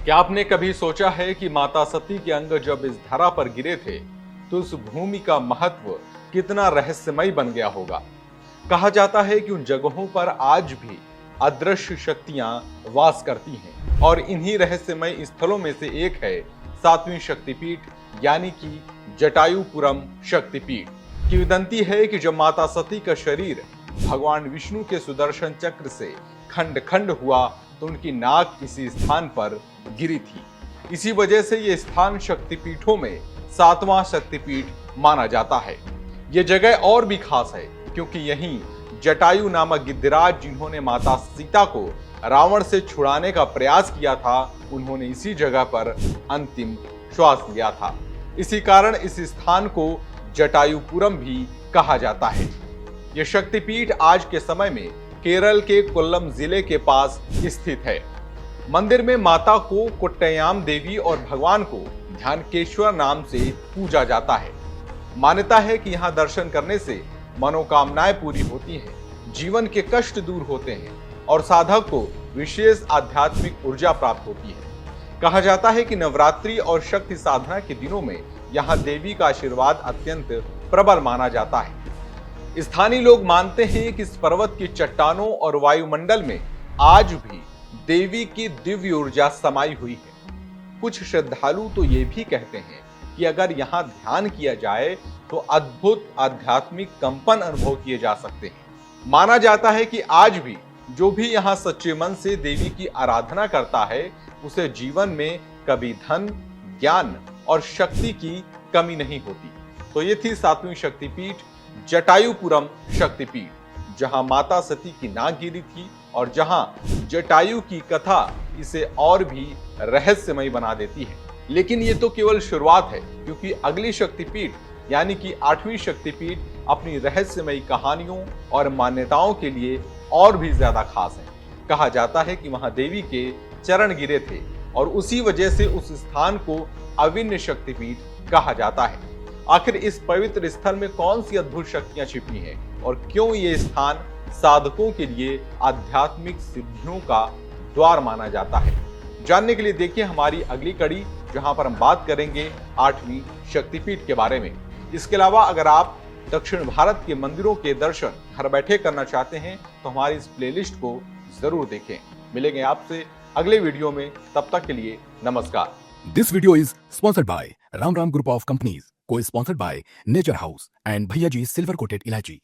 क्या आपने कभी सोचा है कि माता सती के अंग जब इस धरा पर गिरे थे तो उस भूमि का महत्व कितना रहस्यमय बन गया होगा। कहा जाता है कि उन जगहों पर आज भी अदृश्य शक्तियां वास करती हैं और इन्हीं रहस्यमय स्थलों में से एक है सातवीं शक्तिपीठ यानी कि जटायुपुरम शक्तिपीठ। किंवदंती है कि जब माता सती का शरीर भगवान विष्णु के सुदर्शन चक्र से खंड खंड हुआ तो उनकी नाक इसी स्थान पर गिरी थी। इसी वजह से ये स्थान शक्तिपीठों में सातवां शक्तिपीठ माना जाता है। ये जगह और भी खास है क्योंकि यहीं जटायु नामक गिद्धराज जिन्होंने माता सीता को रावण से छुड़ाने का प्रयास किया था, उन्होंने इसी जगह पर अंतिम श्वास लिया था। इसी कारण इस स्थान को जटायुपुरम भी कहा जाता है। यह शक्तिपीठ आज के समय में केरल के कोल्लम जिले के पास स्थित है। मंदिर में माता को कोट्टयाम देवी और भगवान को ध्यानकेश्वर नाम से पूजा जाता है। मान्यता है कि यहाँ दर्शन करने से मनोकामनाएं पूरी होती हैं, जीवन के कष्ट दूर होते हैं और साधक को विशेष आध्यात्मिक ऊर्जा प्राप्त होती है। कहा जाता है कि नवरात्रि और शक्ति साधना के दिनों में यहाँ देवी का आशीर्वाद अत्यंत प्रबल माना जाता है। स्थानीय लोग मानते हैं कि इस पर्वत की चट्टानों और वायुमंडल में आज भी देवी की दिव्य ऊर्जा समाई हुई है। कुछ श्रद्धालु तो ये भी कहते हैं कि अगर यहाँ ध्यान किया जाए तो अद्भुत आध्यात्मिक कंपन अनुभव किए जा सकते हैं। माना जाता है कि आज भी जो भी यहाँ सच्चे मन से देवी की आराधना करता है उसे जीवन में कभी धन, ज्ञान और शक्ति की कमी नहीं होती। तो ये थी सातवीं शक्तिपीठ जटायुपुरम शक्तिपीठ, जहां माता सती की नाक गिरी थी और जहां जटायु की कथा इसे और भी रहस्यमय बना देती है। लेकिन ये तो केवल शुरुआत है, क्योंकि अगली शक्तिपीठ यानी कि आठवीं शक्तिपीठ अपनी रहस्यमयी कहानियों और मान्यताओं के लिए और भी ज्यादा खास है। कहा जाता है कि वहां देवी के चरण गिरे थे और उसी वजह से उस स्थान को अविन्य शक्तिपीठ कहा जाता है। आखिर इस पवित्र स्थल में कौन सी अद्भुत शक्तियां छिपी हैं और क्यों ये स्थान साधकों के लिए आध्यात्मिक सिद्धियों का द्वार माना जाता है, जानने के लिए देखिए हमारी अगली कड़ी, जहां पर हम बात करेंगे आठवीं शक्तिपीठ के बारे में। इसके अलावा अगर आप दक्षिण भारत के मंदिरों के दर्शन घर बैठे करना चाहते हैं तो हमारी इस प्लेलिस्ट को जरूर देखें। मिलेंगे आपसे अगले वीडियो में, तब तक के लिए नमस्कार। This video is sponsored by Ram Ram Group of Companies, co-sponsored by Nature House and Bhaiya Ji Silver Coated Ilachi.